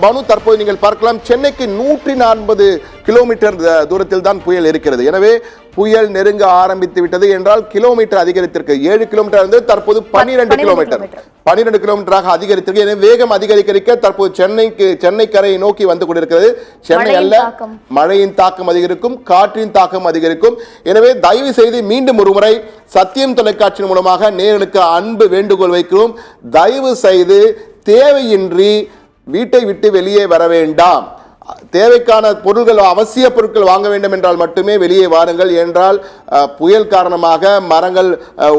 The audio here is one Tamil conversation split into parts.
பானு, தற்போது நீங்கள் பார்க்கலாம் சென்னைக்கு 140 கிலோமீட்டர் தூரத்தில் தான் புயல் இருக்கிறது. எனவே புயல் நெருங்க ஆரம்பித்து விட்டது என்றால் கிலோமீட்டர் அதிகரித்திருக்கு. 7 கிலோமீட்டர் இருந்து தற்போது 12 கிலோமீட்டராக அதிகரித்திருக்கு. எனவே வேகம் அதிகரிக்க தற்போது சென்னை கரையை நோக்கி வந்து கொண்டிருக்கிறது. சென்னை அல்ல, மழையின் தாக்கம் அதிகரிக்கும், காற்றின் தாக்கம் அதிகரிக்கும். எனவே தயவு செய்து மீண்டும் ஒருமுறை சத்தியம் தொலைக்காட்சி மூலமாக நேயர்களுக்கு அன்பு வேண்டுகோள் வைக்கிறோம். தயவு செய்து தேவையின்றி வீட்டை விட்டு வெளியே வர வேண்டாம். தேவைக்கான பொருட்கள், அவசிய பொருட்கள் வாங்க வேண்டும் என்றால் மட்டுமே வெளியே வாருங்கள். என்றால் புயல் காரணமாக மரங்கள்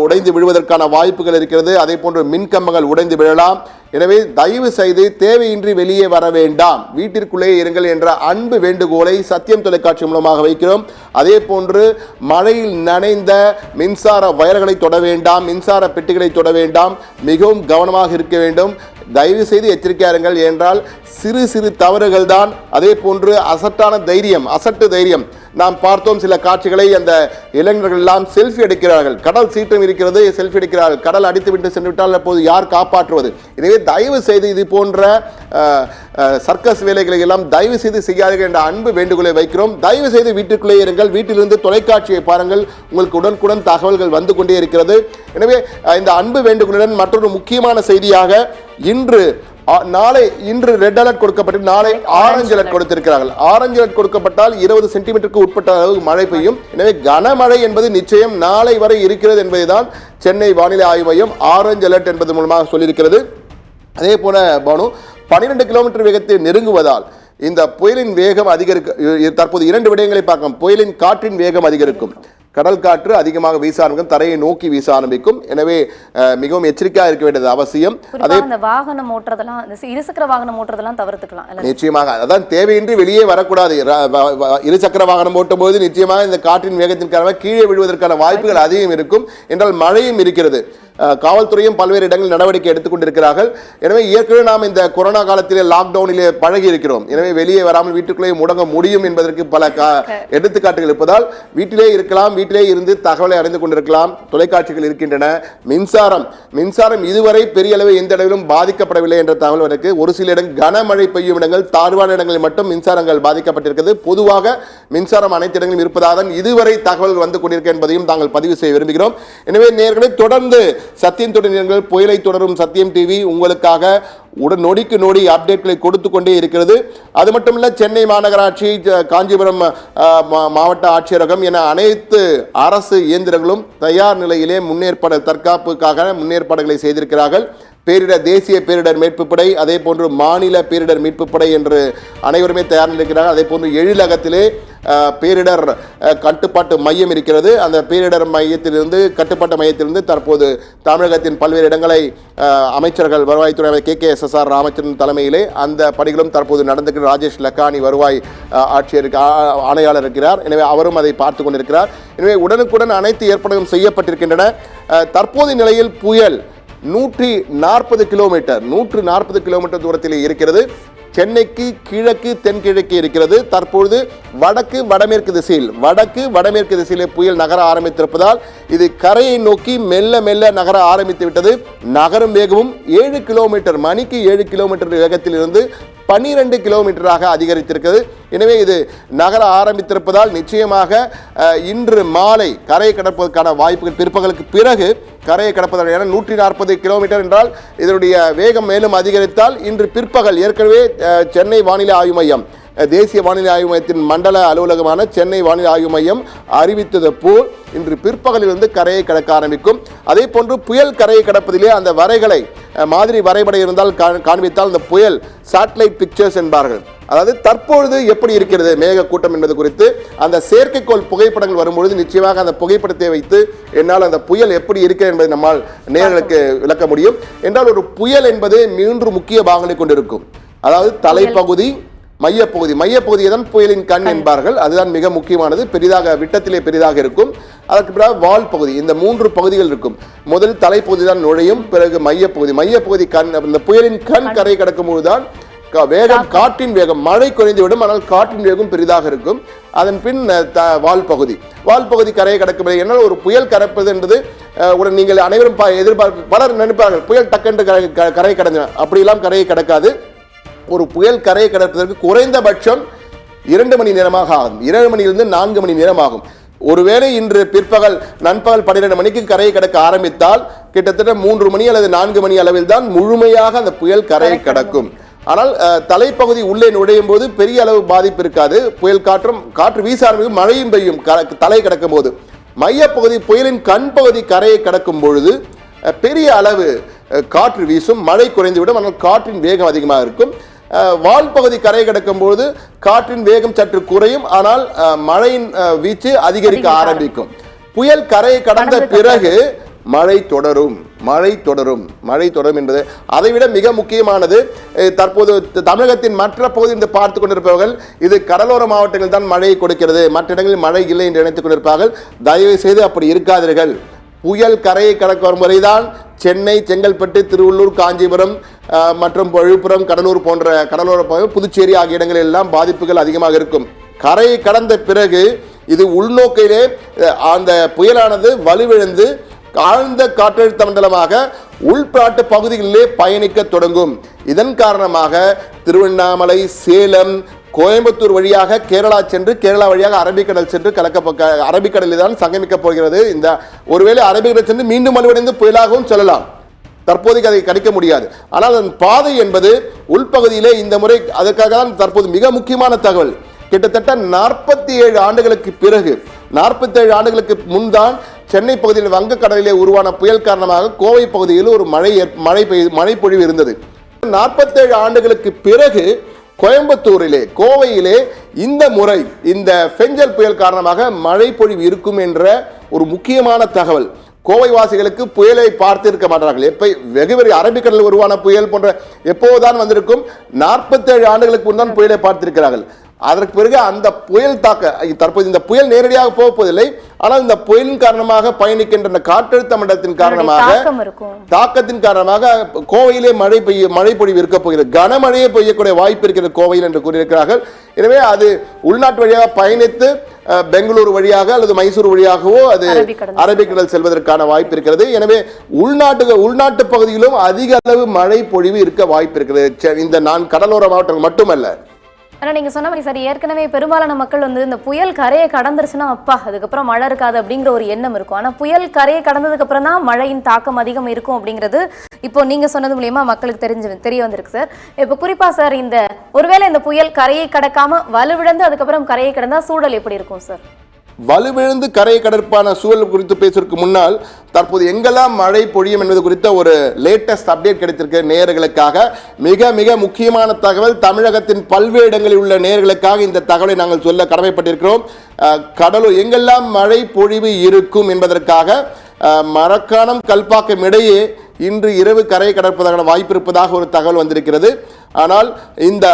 உடைந்து விழுவதற்கான வாய்ப்புகள் இருக்கிறது. அதே போன்று மின்கம்பங்கள் உடைந்து விழலாம். எனவே தயவு செய்து தேவையின்றி வெளியே வர வேண்டாம், வீட்டிற்குள்ளே இருங்கள் என்ற அன்பு வேண்டுகோளை சத்தியம் தொலைக்காட்சி மூலமாக வைக்கிறோம். அதே போன்று மழையில் நனைந்த மின்சார வயர்களை தொட வேண்டாம், மின்சார பெட்டிகளை தொட வேண்டாம், மிகவும் கவனமாக இருக்க வேண்டும். தயவு செய்து எச்சரிக்கையாருங்கள். என்றால் சிறு சிறு தவறுகள் தான். அதே போன்று அசட்டு தைரியம் நாம் பார்த்தோம் சில காட்சிகளை. அந்த இளைஞர்கள் எல்லாம் செல்ஃபி எடுக்கிறார்கள், கடல் சீற்றம் இருக்கிறது, செல்ஃபி எடுக்கிறார்கள். கடல் அடித்து விட்டு சென்று விட்டால் அப்போது யார் காப்பாற்றுவது? எனவே தயவு செய்து இது போன்ற சர்க்கஸ் வேலைகளை எல்லாம் தயவு செய்து செய்யாதீர்கள் என்ற அன்பு வேண்டுகோளை வைக்கிறோம். தயவு செய்து வீட்டுக்குள்ளே இருங்கள், வீட்டிலிருந்து தொலைக்காட்சியை பாருங்கள், உங்களுக்கு உடனுக்குடன் தகவல்கள் வந்து கொண்டே இருக்கிறது. எனவே இந்த அன்பு வேண்டுகோளுடன் மற்றொரு முக்கியமான செய்தியாக இன்று ரெட் அலர்ட் கொடுக்கப்பட்டு நாளை ஆரஞ்சு அலர்ட் கொடுத்திருக்கிறார்கள். ஆரஞ்சு அலர்ட் கொடுக்கப்பட்டால் 20 சென்டிமீட்டருக்கு உட்பட்ட அளவு மழை பெய்யும். எனவே கனமழை என்பது நிச்சயம் நாளை வரை இருக்கிறது என்பதுதான் சென்னை வானிலை ஆய்வு மையம் ஆரஞ்சு அலர்ட் என்பது மூலமாக சொல்லியிருக்கிறது. அதே போல பானு, 12 கிலோமீட்டர் வேகத்தை நெருங்குவதால் இந்த புயலின் வேகம் அதிகரிக்க தற்போது 2 விடயங்களை பார்க்கலாம். புயலின் காற்றின் வேகம் அதிகரிக்கும், கடல் காற்று அதிகமாக வீச ஆரம்பிக்கும், தரையை நோக்கி வீச ஆரம்பிக்கும். எனவே மிகவும் எச்சரிக்கையாக இருக்க வேண்டியது அவசியம். அதே வாகனம் ஓட்டுறதெல்லாம், இருசக்கர வாகனம் ஓட்டுறதெல்லாம் தவிர்த்துக்கலாம். நிச்சயமாக அதான் தேவையின்றி வெளியே வரக்கூடாது. இருசக்கர வாகனம் ஓட்டும் போது நிச்சயமாக இந்த காற்றின் வேகத்தின் காரணமாக கீழே விழுவதற்கான வாய்ப்புகள் அதிகம் இருக்கும். என்றால் மழையும் இருக்கிறது. காவல்துறையும் பல்வேறு இடங்களில் நடவடிக்கை எடுத்துக்கொண்டிருக்கிறார்கள். எனவே ஏற்கனவே நாம் இந்த கொரோனா காலத்திலே லாக்டவுனிலே பழகி இருக்கிறோம். எனவே வெளியே வராமல் வீட்டுக்குள்ளே முடங்க முடியும் என்பதற்கு பல எடுத்துக்காட்டுகள் இருப்பதால் வீட்டிலே இருக்கலாம், வீட்டிலே இருந்து தகவலை அறிந்து கொண்டிருக்கலாம். தொலைக்காட்சிகள் இருக்கின்றன. மின்சாரம் இதுவரை பெரிய அளவு எந்த இடங்களிலும் பாதிக்கப்படவில்லை என்ற தகவல் இருக்கு. ஒரு சில இடங்கள் கனமழை பெய்யும் இடங்கள், தாழ்வான இடங்களில் மட்டும் மின்சாரங்கள் பாதிக்கப்பட்டிருக்கிறது. பொதுவாக மின்சாரம் அனைத்து இடங்களிலும் இருப்பதாக இதுவரை தகவல் வந்து கொண்டிருக்க என்பதையும் தாங்கள் பதிவு செய்ய விரும்புகிறோம். எனவே நேயர்களை தொடர்ந்து சத்தியம் தொடர்கள் புயலை தொடரும் சத்தியம் டிவி உங்களுக்காக நொடிக்கு நொடி அப்டேட்களை கொடுத்து கொண்டே இருக்கிறது. அது மட்டுமல்ல, சென்னை மாநகராட்சி, காஞ்சிபுரம் மாவட்ட ஆட்சியரகம் என அனைத்து அரசு இயந்திரங்களும் தயார் நிலையிலே தற்காப்புக்காக முன்னேற்பாடுகளை செய்திருக்கிறார்கள். தேசிய பேரிடர் மீட்பு படை, அதே போன்று மாநில பேரிடர் மீட்பு படை என்று அனைவருமே தயார் நிலைக்கிறார்கள். அதே போன்று எழிலகத்திலே பேரிடர் கட்டுப்பாட்டு மையம் இருக்கிறது. அந்த பேரிடர் கட்டுப்பாட்டு மையத்திலிருந்து தற்போது தமிழகத்தின் பல்வேறு இடங்களை அமைச்சர்கள், வருவாய்த்துறை KKSSR ராமச்சந்திரன் தலைமையிலே அந்த பணிகளும் தற்போது நடந்துகிற ராஜேஷ் லக்கானி வருவாய் ஆணையாளர் இருக்கிறார். எனவே அவரும் அதை பார்த்து கொண்டிருக்கிறார். எனவே உடனுக்குடன் அனைத்து ஏற்பாடுகளும் செய்யப்பட்டிருக்கின்றன. தற்போதைய நிலையில் புயல் 140 கிலோமீட்டர் தூரத்தில் இருக்கிறது. சென்னைக்கு கிழக்கு தென்கிழக்கு இருக்கிறது. தற்பொழுது வடக்கு வடமேற்கு திசையிலே புயல் நகர ஆரம்பித்திருப்பதால் இது கரையை நோக்கி மெல்ல மெல்ல நகர ஆரம்பித்து விட்டது. நகரும் வேகமும் 7 கிலோமீட்டர், மணிக்கு 7 கிலோமீட்டர் வேகத்தில் இருந்து 12 கிலோமீட்டராக அதிகரித்திருக்கிறது. எனவே இது நகர ஆரம்பித்திருப்பதால் நிச்சயமாக இன்று மாலை கரையை கடப்பதற்கான வாய்ப்புகள், பிற்பகலுக்கு பிறகு கரையை கடப்பதற்கான 140 கிலோமீட்டர் என்றால் இதனுடைய வேகம் மேலும் அதிகரித்தால் இன்று பிற்பகல் ஏற்கனவே சென்னை வானிலை ஆய்வு மையம், தேசிய வானிலை ஆய்வு மையத்தின் மண்டல அலுவலகமான சென்னை வானிலை ஆய்வு மையம் அறிவித்தது போல் இன்று பிற்பகலிலிருந்து கரையை கடக்க ஆரம்பிக்கும். அதே போன்று புயல் கரையை கடப்பதிலே அந்த வரைகளை மாதிரி வரைபடம் இருந்தால் காண்பித்தால் அந்த புயல் சேட்டலைட் பிக்சர்ஸ் என்பார்கள். அதாவது தற்பொழுது எப்படி இருக்கிறது மேக கூட்டம் என்பது குறித்து அந்த செயற்கைக்கோள் புகைப்படங்கள் வரும்பொழுது நிச்சயமாக அந்த புகைப்படத்தை வைத்து என்னால் அந்த புயல் எப்படி இருக்கிறது என்பதை நம்மால் நேயர்களுக்கு விளக்க முடியும். என்றால் ஒரு புயல் என்பது 3 முக்கிய பாகங்களை கொண்டிருக்கும். அதாவது தலைப்பகுதி, மையப்பகுதியை தான் புயலின் கண் என்பார்கள். அதுதான் மிக முக்கியமானது. விட்டத்திலே பெரிதாக இருக்கும். அதற்கு பிறகு வால் பகுதி. இந்த 3 பகுதிகள் இருக்கும். முதல் தலைப்பகுதி தான் நுழையும், பிறகு மையப்பகுதி கண். இந்த புயலின் கண் கரை கடக்கும் போதுதான் காற்றின் வேகம், மழை குறைந்துவிடும், ஆனால் காற்றின் வேகம் பெரிதாக இருக்கும். அதன் பின் வால் பகுதி கரையை கடக்கும். என்னால் ஒரு புயல் கரைப்பது என்பது உடன் நீங்கள் அனைவரும் பலர் நினைப்பார்கள் புயல் டக்கென்று கரையை கடந்து, அப்படியெல்லாம் கரையை கடக்காது. ஒரு புயல் கரையை கடப்பதற்கு குறைந்தபட்சம் 2 மணி நேரமாக ஆகும். 7 மணியிலிருந்து 4 மணி நேரம் ஆகும். ஒருவேளை இன்று நண்பகல் 12 மணிக்கு கரையை கடக்க ஆரம்பித்தால் கிட்டத்தட்ட 3 மணி அல்லது 4 மணி அளவில் தான் முழுமையாக அந்த புயல் கரையை கடக்கும். ஆனால் தலைப்பகுதி உள்ளே நுழையும் போது பெரிய அளவு பாதிப்பு இருக்காது. புயல் காற்று வீச ஆரம்பிக்கும், மழையும் பெய்யும் தலை கடக்கும் போது. மையப்பகுதி புயலின் கண் பகுதி கரையை கடக்கும் பொழுது பெரிய அளவு காற்று வீசும், மழை குறைந்துவிடும். ஆனால் காற்றின் வேகம் அதிகமாக இருக்கும். வால் பகுதி கரை கடக்கும் பொழுது காற்றின் வேகம் சற்று குறையும், ஆனால் மழையின் வீச்சு அதிகரிக்க ஆரம்பிக்கும். புயல் கரையை கடந்த பிறகு மழை தொடரும் என்பது அதைவிட மிக முக்கியமானது. தற்போது தமிழகத்தின் மற்ற பகுதியில் பார்த்துக் கொண்டிருப்பவர்கள் இது கடலோர மாவட்டங்கள் தான் மழையை கொடுக்கிறது, மற்ற இடங்களில் மழை இல்லை என்று நினைத்துக் கொண்டிருப்பார்கள். தயவு செய்து அப்படி இருக்காதீர்கள். புயல் கரையை கடக்க வரும் முறைதான் சென்னை, செங்கல்பட்டு, திருவள்ளூர், காஞ்சிபுரம் மற்றும் விழுப்புரம், கடலூர் போன்ற கடலோர பகுதி, புதுச்சேரி ஆகிய இடங்களில் எல்லாம் பாதிப்புகள் அதிகமாக இருக்கும். கரையை கடந்த பிறகு இது உள்நோக்கிலே அந்த புயலானது வலுவிழந்து ஆழ்ந்த காற்றழுத்த மண்டலமாக உள்நாட்டு பகுதிகளிலே பயணிக்க தொடங்கும். இதன் காரணமாக திருவண்ணாமலை, சேலம், கோயம்புத்தூர் வழியாக கேரளா சென்று கேரளா வழியாக அரபிக்கடல் சென்று அரபிக்கடலில் தான் சங்கமிக்கப் போகிறது. இந்த ஒருவேளை அரபிக்கடல் சென்று மீண்டும் வலுவடைந்து புயலாகவும் சொல்லலாம். தற்போதைக்கு அதை கணிக்க முடியாது. ஆனால் அதன் பாதை என்பது உள்பகுதியிலே இந்த முறை அதற்காக தான் தற்போது மிக முக்கியமான தகவல். கிட்டத்தட்ட 47 ஆண்டுகளுக்கு பிறகு 47 ஆண்டுகளுக்கு முன்தான் சென்னை பகுதியில் வங்கக்கடலிலே உருவான புயல் காரணமாக கோவை பகுதியில் ஒரு மழை பொழிவு இருந்தது. 47 ஆண்டுகளுக்கு பிறகு கோயம்புத்தூரிலே, கோவையிலே இந்த முறை இந்த பெஞ்சல் புயல் காரணமாக மழை பொழிவு இருக்கும் என்ற ஒரு முக்கியமான தகவல். கோவை வாசிகளுக்கு புயலை பார்த்திருக்க மாட்டார்கள். வெகு அரபிக்கடலில் உருவான புயல் போன்ற எப்போதுதான் வந்திருக்கும். 47 ஆண்டுகளுக்கு முன்தான் புயலை பார்த்திருக்கிறார்கள். அதற்கு பிறகு அந்த புயல் தற்போது இந்த புயல் நேரடியாக போவதில்லை. ஆனால் இந்த புயலின் காரணமாக பயணிக்கின்ற காற்றழுத்த மண்டலத்தின் தாக்கத்தின் காரணமாக கோவையிலே மழை பொழிவு இருக்க போகிறது. கனமழையே பெய்யக்கூடிய வாய்ப்பு இருக்கிறது கோவையில் என்று கூறியிருக்கிறார்கள். எனவே அது உள்நாட்டு வழியாக பயணித்து பெங்களூரு வழியாக அல்லது மைசூர் வழியாகவோ அது அரபிக்கடல் செல்வதற்கான வாய்ப்பு இருக்கிறது. எனவே உள்நாட்டு பகுதியிலும் அதிக அளவு மழை பொழிவு இருக்க வாய்ப்பு இருக்கிறது. இந்த 4 கடலோர மாவட்டங்கள் மட்டுமல்ல. ஆனால் நீங்கள் சொன்ன மாதிரி சரி, ஏற்கனவே பெரும்பாலான மக்கள் இந்த புயல் கரையை கடந்துருச்சுன்னா அப்பா அதுக்கப்புறம் மழை இருக்காது அப்படிங்கிற ஒரு எண்ணம் இருக்கும். ஆனால் புயல் கரையை கடந்ததுக்கு அப்புறம் தான் மழையின் தாக்கம் அதிகம் இருக்கும் அப்படிங்கிறது இப்போ நீங்கள் சொன்னது மூலியமா மக்களுக்கு தெரிய வந்திருக்கு சார். இப்போ குறிப்பா சார், ஒருவேளை இந்த புயல் கரையை கடக்காம வலுவிழந்து அதுக்கப்புறம் கரையை கடந்தா சூழல் எப்படி இருக்கும் சார்? வலுவிழந்து கரையை கடற்பான சூழல் குறித்து பேசுவதற்கு முன்னால் தற்போது எங்கெல்லாம் மழை பொழியும் என்பது குறித்த ஒரு லேட்டஸ்ட் அப்டேட் கிடைத்திருக்க நேயர்களுக்காக மிக மிக முக்கியமான தகவல். தமிழகத்தின் பல்வேறு இடங்களில் உள்ள நேயர்களுக்காக இந்த தகவலை நாங்கள் சொல்ல கடமைப்பட்டிருக்கிறோம். கடலூர் எங்கெல்லாம் மழை பொழிவு இருக்கும் என்பதற்காக மரக்காணம், கல்பாக்கம் இடையே இன்று இரவு கரையை கடற்பதற்கான வாய்ப்பு இருப்பதாக ஒரு தகவல் வந்திருக்கிறது. ஆனால் இந்த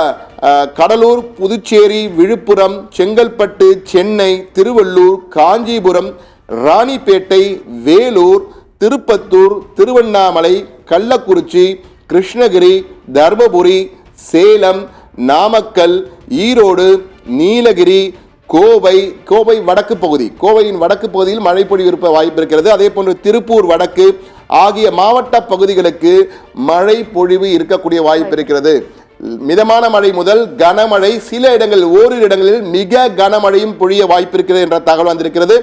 கடலூர், புதுச்சேரி, விழுப்புரம், செங்கல்பட்டு, சென்னை, திருவள்ளூர், காஞ்சிபுரம், ராணிப்பேட்டை, வேலூர், திருப்பத்தூர், திருவண்ணாமலை, கள்ளக்குறிச்சி, கிருஷ்ணகிரி, தர்மபுரி, சேலம், நாமக்கல், ஈரோடு, நீலகிரி, கோவை வடக்கு பகுதி, கோவையின் வடக்கு பகுதியில் மழை பொழிவு இருக்க வாய்ப்பு இருக்கிறது. அதே போன்று திருப்பூர் வடக்கு ஆகிய மாவட்ட பகுதிகளுக்கு மழை பொழிவு இருக்கக்கூடிய வாய்ப்பு இருக்கிறது. மிதமான மழை முதல் கனமழை, சில இடங்களில் ஓரிரு இடங்களில் மிக கனமழையும் பொழிய வாய்ப்பு இருக்கிறது என்ற தகவல் வந்திருக்கிறது.